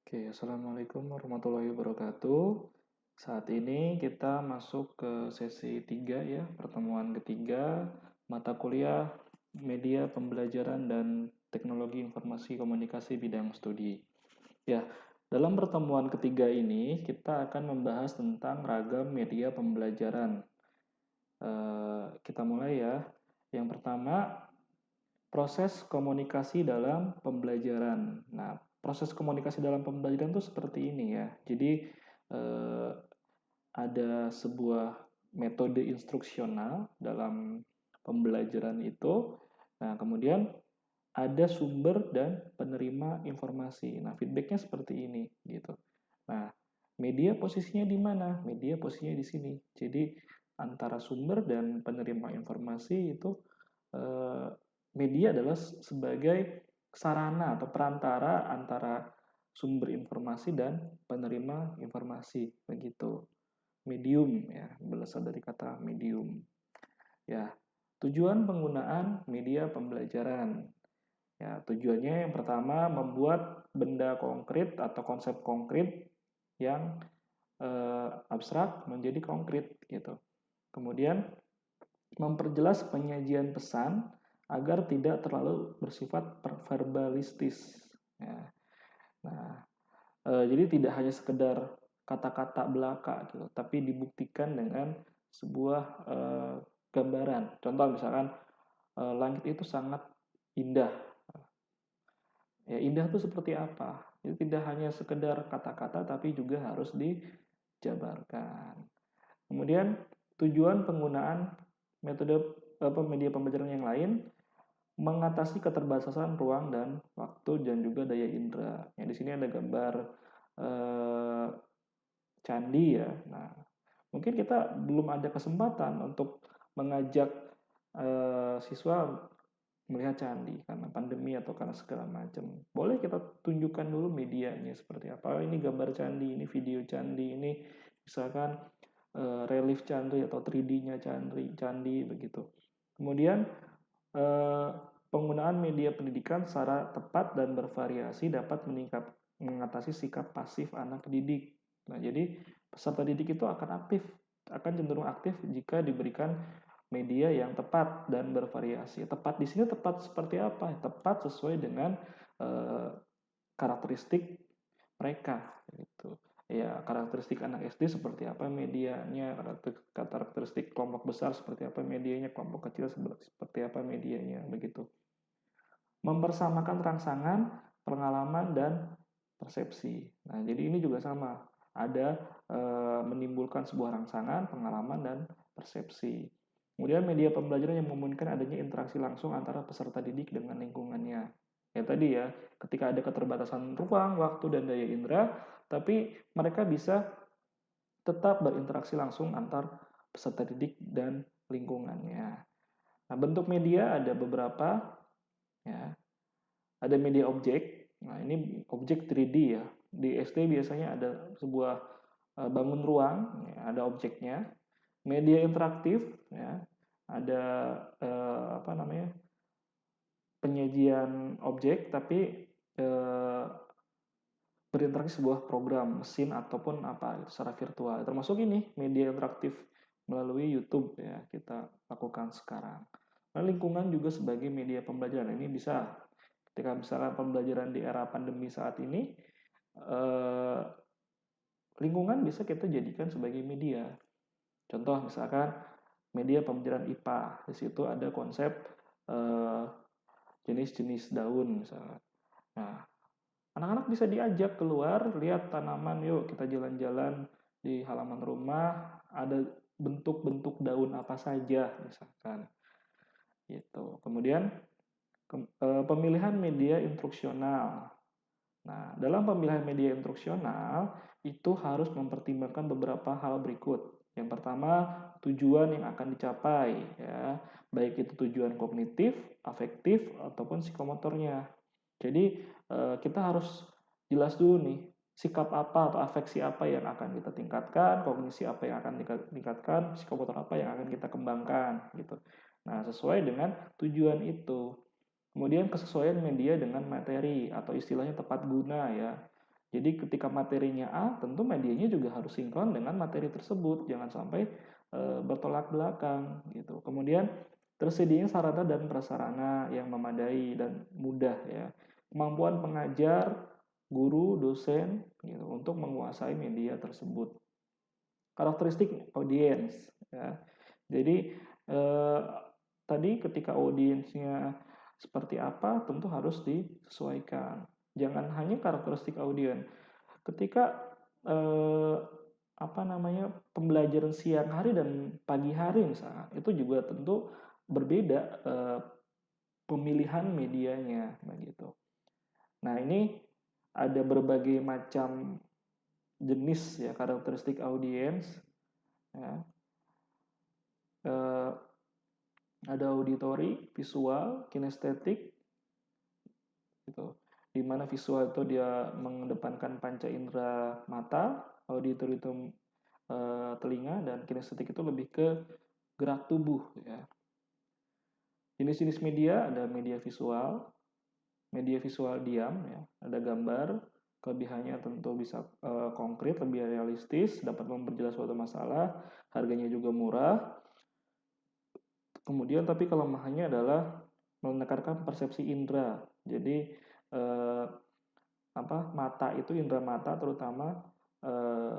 Oke, Assalamualaikum warahmatullahi wabarakatuh. Saat ini kita masuk ke sesi 3 ya, pertemuan ketiga, mata kuliah media pembelajaran dan teknologi informasi komunikasi bidang studi. Ya, dalam pertemuan ketiga ini kita akan membahas tentang ragam media pembelajaran. Kita mulai ya. Yang pertama, proses komunikasi dalam pembelajaran. Nah, proses komunikasi dalam pembelajaran itu seperti ini ya. Jadi eh, ada sebuah metode instruksional dalam pembelajaran itu. Nah, kemudian ada sumber dan penerima informasi. Nah, feedbacknya seperti ini gitu. Nah, media posisinya di mana? Media posisinya di sini. Jadi antara sumber dan penerima informasi itu eh, media adalah sebagai sarana atau perantara antara sumber informasi dan penerima informasi begitu. Medium ya, berasal dari kata medium. Ya, tujuan penggunaan media pembelajaran. Ya, tujuannya yang pertama membuat benda konkret atau konsep konkret yang abstrak menjadi konkret gitu. Kemudian memperjelas penyajian pesan agar tidak terlalu bersifat verbalistis. Ya. Nah, jadi tidak hanya sekedar kata-kata belaka gitu, tapi dibuktikan dengan sebuah gambaran. Contoh misalkan langit itu sangat indah. Ya, indah itu seperti apa? Itu tidak hanya sekedar kata-kata, tapi juga harus dijabarkan. Kemudian tujuan penggunaan metode media pembelajaran yang lain mengatasi keterbatasan ruang dan waktu dan juga daya indera. Ya, di sini ada gambar eh, candi ya. Nah, mungkin kita belum ada kesempatan untuk mengajak siswa melihat candi karena pandemi atau karena segala macam. Boleh kita tunjukkan dulu medianya seperti apa. Ini gambar candi, ini video candi, ini misalkan relief candi atau 3D-nya candi begitu. Kemudian eh, penggunaan media pendidikan secara tepat dan bervariasi dapat mengatasi sikap pasif anak didik. Nah, jadi peserta didik itu akan cenderung aktif jika diberikan media yang tepat dan bervariasi. Tepat di sini tepat seperti apa? Tepat sesuai dengan eh, karakteristik mereka gitu. Ya, karakteristik anak SD seperti apa medianya, karakteristik kelompok besar seperti apa medianya, kelompok kecil seperti apa medianya, begitu. Mempersamakan rangsangan, pengalaman, dan persepsi. Nah, jadi ini juga sama. Ada menimbulkan sebuah rangsangan, pengalaman, dan persepsi. Kemudian media pembelajaran yang memungkinkan adanya interaksi langsung antara peserta didik dengan lingkungannya. Ya tadi ya, ketika ada keterbatasan ruang, waktu, dan daya indera, tapi mereka bisa tetap berinteraksi langsung antar peserta didik dan lingkungannya. Nah, bentuk media ada beberapa, ya. Ada media objek. Nah, ini objek 3D ya. Di SD biasanya ada sebuah bangun ruang, ya, ada objeknya. Media interaktif, ya. Ada apa namanya? Penyajian objek tapi eh, berinteraksi sebuah program mesin ataupun apa secara virtual. Termasuk ini media interaktif melalui YouTube ya kita lakukan sekarang. Nah, lingkungan juga sebagai media pembelajaran ini bisa ketika misalkan pembelajaran di era pandemi saat ini eh, lingkungan bisa kita jadikan sebagai media. Contoh misalkan media pembelajaran IPA. Di situ ada konsep eh, jenis-jenis daun misalnya. Nah, anak-anak bisa diajak keluar, lihat tanaman, yuk kita jalan-jalan di halaman rumah, ada bentuk-bentuk daun apa saja misalkan. Gitu. Kemudian pemilihan media instruksional. Nah, dalam pemilihan media instruksional itu harus mempertimbangkan beberapa hal berikut. Yang pertama, tujuan yang akan dicapai ya, baik itu tujuan kognitif, afektif ataupun psikomotornya. Jadi kita harus jelas dulu nih sikap apa atau afeksi apa yang akan kita tingkatkan, kognisi apa yang akan ditingkatkan, psikomotor apa yang akan kita kembangkan gitu. Nah, sesuai dengan tujuan itu. Kemudian kesesuaian media dengan materi atau istilahnya tepat guna ya. Jadi ketika materinya A, tentu medianya juga harus sinkron dengan materi tersebut, jangan sampai bertolak belakang gitu. Kemudian tersedianya sarana dan prasarana yang memadai dan mudah ya. Kemampuan pengajar, guru, dosen gitu untuk menguasai media tersebut. Karakteristik audiens ya. Jadi eh, tadi ketika audiensnya seperti apa tentu harus disesuaikan. Jangan hanya karakteristik audiens. Ketika eh, apa namanya pembelajaran siang hari dan pagi hari misalnya itu juga tentu berbeda pemilihan medianya begitu. Nah ini ada berbagai macam jenis ya karakteristik audiens ya. Eh, ada auditori, visual, kinestetik gitu. Di mana visual itu dia mengedepankan panca indera mata, auditori itu telinga, dan kinestetik itu lebih ke gerak tubuh ya. Jenis-jenis media ada media visual diam ya, ada gambar, kelebihannya tentu bisa konkret, lebih realistis, dapat memperjelas suatu masalah, harganya juga murah. Kemudian tapi kelemahannya adalah menekankan persepsi indera. Jadi eh, mata itu indera mata terutama eh,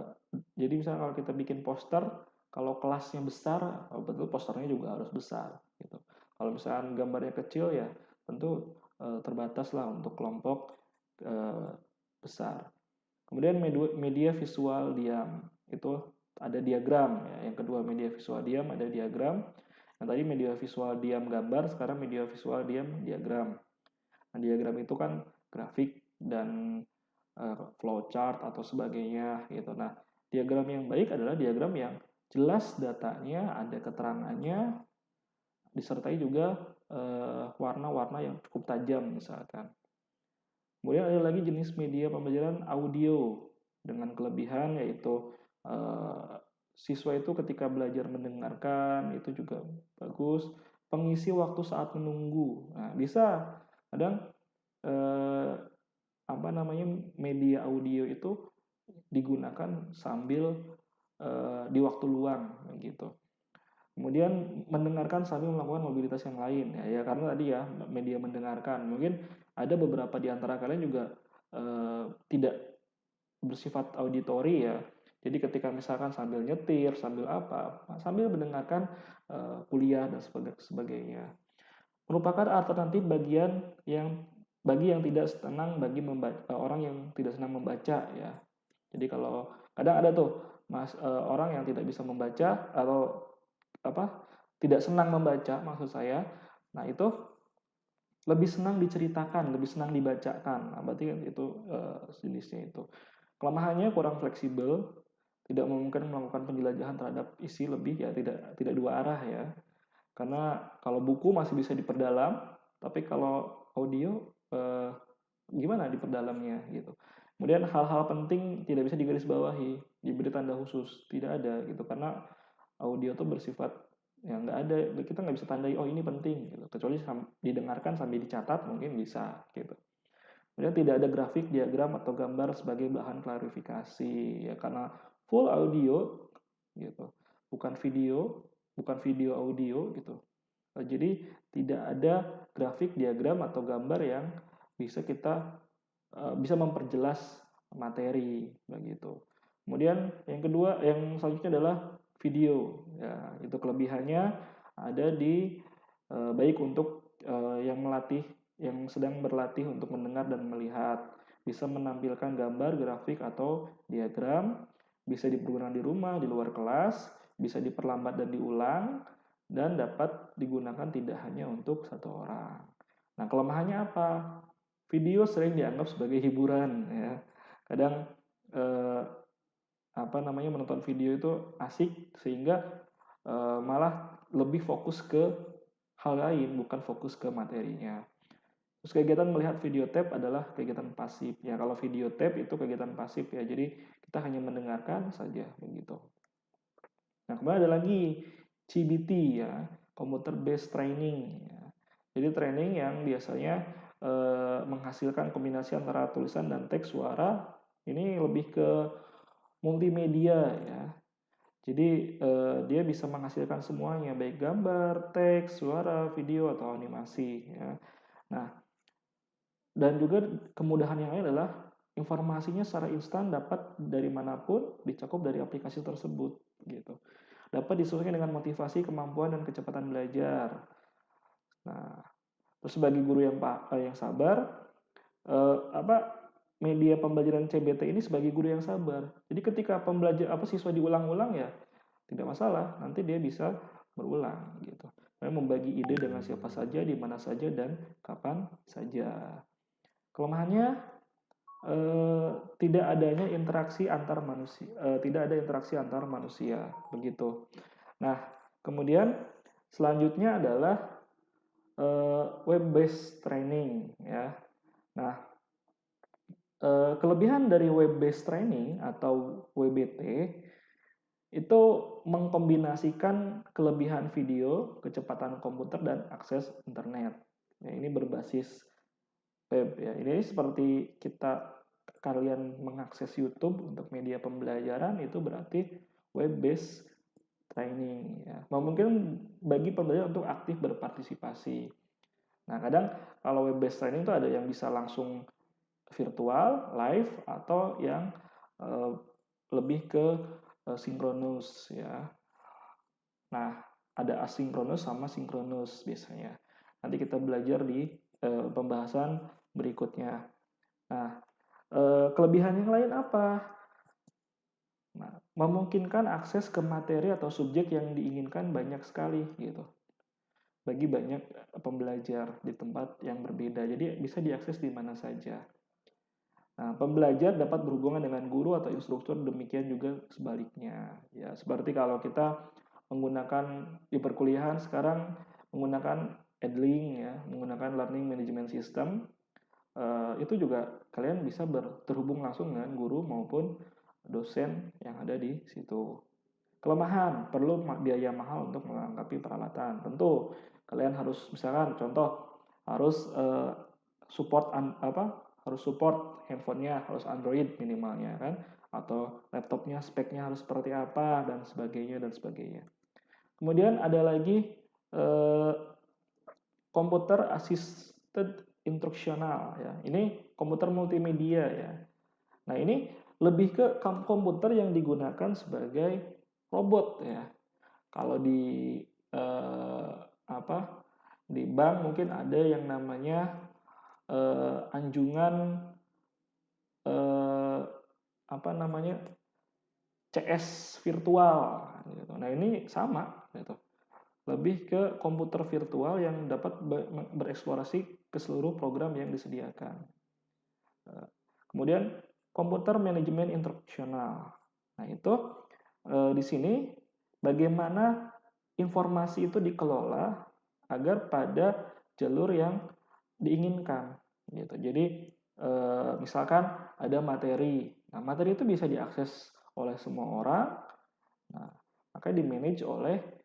jadi misalnya kalau kita bikin poster, kalau kelasnya besar, betul posternya juga harus besar gitu. Kalau misalnya gambarnya kecil ya tentu terbatas lah untuk kelompok eh, besar. Kemudian media visual diam itu ada diagram ya. Yang kedua media visual diam ada diagram. Yang tadi media visual diam gambar, sekarang media visual diam diagram. Nah, diagram itu kan grafik dan flowchart atau sebagainya gitu. Nah, diagram yang baik adalah diagram yang jelas datanya, ada keterangannya, disertai juga warna-warna yang cukup tajam misalkan. Kemudian ada lagi jenis media pembelajaran audio dengan kelebihan yaitu siswa itu ketika belajar mendengarkan itu juga bagus. Pengisi waktu saat menunggu, nah, bisa kadang eh, apa namanya media audio itu digunakan sambil di waktu luang gitu. Kemudian mendengarkan sambil melakukan mobilitas yang lain ya, karena tadi ya media mendengarkan. Mungkin ada beberapa di antara kalian juga tidak bersifat auditori ya. Jadi ketika misalkan sambil nyetir, sambil apa, sambil mendengarkan kuliah dan sebagainya. Merupakan alternatif bagi yang tidak senang bagi orang yang tidak senang membaca ya. Jadi kalau kadang ada tuh orang yang tidak bisa membaca atau apa tidak senang membaca maksud saya. Nah, itu lebih senang diceritakan, lebih senang dibacakan. Nah, berarti itu jenisnya itu. Kelemahannya kurang fleksibel, tidak memungkinkan melakukan penjelajahan terhadap isi lebih ya, tidak dua arah ya. Karena kalau buku masih bisa diperdalam, tapi kalau audio gimana diperdalamnya gitu. Kemudian hal-hal penting tidak bisa digarisbawahi, diberi tanda khusus, tidak ada gitu karena audio itu bersifat yang nggak ada, kita nggak bisa tandai oh ini penting gitu, kecuali didengarkan sambil dicatat mungkin bisa gitu. Kemudian tidak ada grafik, diagram atau gambar sebagai bahan klarifikasi ya karena full audio gitu, bukan video audio gitu. Jadi tidak ada grafik, diagram atau gambar yang bisa memperjelas materi begitu. Kemudian yang kedua, yang selanjutnya adalah video. Ya, itu kelebihannya ada di baik untuk yang sedang berlatih untuk mendengar dan melihat, bisa menampilkan gambar, grafik atau diagram, bisa dipergunakan di rumah, di luar kelas, bisa diperlambat dan diulang, dan dapat digunakan tidak hanya untuk satu orang. Nah, kelemahannya apa? Video sering dianggap sebagai hiburan ya. Kadang eh, menonton video itu asik sehingga malah lebih fokus ke hal lain bukan fokus ke materinya. Terus kegiatan melihat video tape adalah kegiatan pasif ya. Kalau video tape itu kegiatan pasif ya. Jadi kita hanya mendengarkan saja begitu. Nah, kemudian ada lagi CBT ya, computer based training ya. Jadi training yang biasanya menghasilkan kombinasi antara tulisan dan teks suara Ini lebih ke multimedia ya. Jadi dia bisa menghasilkan semuanya, baik gambar, teks, suara, video, atau animasi ya. Nah, dan juga kemudahan yang lain adalah informasinya secara instan dapat dari manapun, dicakup dari aplikasi tersebut gitu. Dapat disesuaikan dengan motivasi, kemampuan, dan kecepatan belajar. Nah, terus bagi guru yang sabar, media pembelajaran CBT ini sebagai guru yang sabar. Jadi ketika siswa diulang-ulang ya tidak masalah, nanti dia bisa berulang gitu. Membagi ide dengan siapa saja, di mana saja, dan kapan saja. Kelemahannya tidak adanya interaksi antar manusia, begitu. Nah, kemudian selanjutnya adalah web based training ya. Nah, kelebihan dari web based training atau WBT itu mengkombinasikan kelebihan video, kecepatan komputer, dan akses internet. Ya, ini berbasis web ya. Ini seperti kalian mengakses YouTube untuk media pembelajaran, itu berarti web based training ya. Mungkin bagi pembelajar untuk aktif berpartisipasi. Nah, kadang kalau web based training itu ada yang bisa langsung virtual, live, atau yang lebih ke sinkronus ya. Nah, ada asinkronus sama sinkronus biasanya. Nanti kita belajar di pembahasan berikutnya. Nah, kelebihan yang lain apa? Nah, memungkinkan akses ke materi atau subjek yang diinginkan banyak sekali gitu. Bagi banyak pembelajar di tempat yang berbeda. Jadi bisa diakses di mana saja. Nah, pembelajar dapat berhubungan dengan guru atau instruktur, demikian juga sebaliknya. Ya, seperti kalau kita menggunakan di perkuliahan sekarang menggunakan Edling ya, menggunakan Learning Management System, itu juga kalian bisa terhubung langsung dengan guru maupun dosen yang ada di situ. Kelemahan, perlu biaya mahal untuk melengkapi peralatan. Tentu kalian harus misalkan contoh harus support harus support handphonenya harus Android minimalnya kan, atau laptopnya speknya harus seperti apa dan sebagainya. Kemudian ada lagi komputer assisted instruksional ya. Ini komputer multimedia ya. Nah, ini lebih ke komputer yang digunakan sebagai robot ya. Kalau eh, apa di bank mungkin ada yang namanya anjungan eh, apa namanya CS virtual gitu. Nah, ini sama gitu. Lebih ke komputer virtual yang dapat bereksplorasi ke seluruh program yang disediakan. Kemudian komputer manajemen instruksional. Nah, itu di sini bagaimana informasi itu dikelola agar pada jalur yang diinginkan gitu. Jadi misalkan ada materi. Nah, materi itu bisa diakses oleh semua orang. Nah, maka di-manage oleh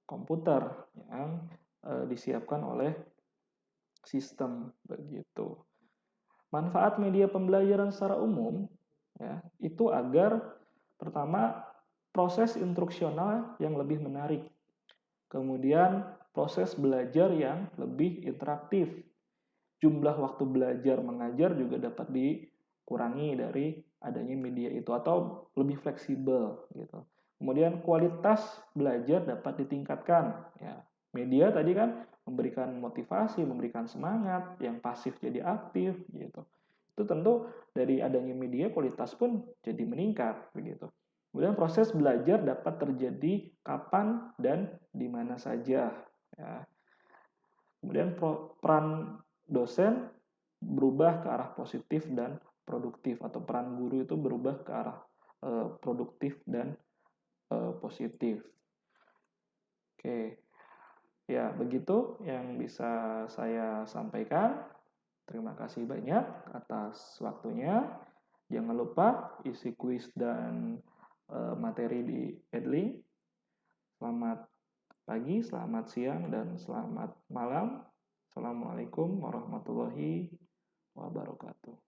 komputer yang disiapkan oleh sistem begitu. Manfaat media pembelajaran secara umum ya, itu agar pertama proses instruksional yang lebih menarik. Kemudian proses belajar yang lebih interaktif. Jumlah waktu belajar mengajar juga dapat dikurangi dari adanya media itu atau lebih fleksibel gitu. Kemudian kualitas belajar dapat ditingkatkan ya. Media tadi kan memberikan motivasi, memberikan semangat, yang pasif jadi aktif gitu. Itu tentu dari adanya media kualitas pun jadi meningkat begitu. Kemudian proses belajar dapat terjadi kapan dan di mana saja ya. Kemudian peran dosen berubah ke arah positif dan produktif, atau peran guru itu berubah ke arah produktif dan positif. Oke, ya begitu yang bisa saya sampaikan. Terima kasih banyak atas waktunya. Jangan lupa isi kuis dan materi di Edling. Selamat pagi, selamat siang, dan selamat malam. Assalamualaikum warahmatullahi wabarakatuh.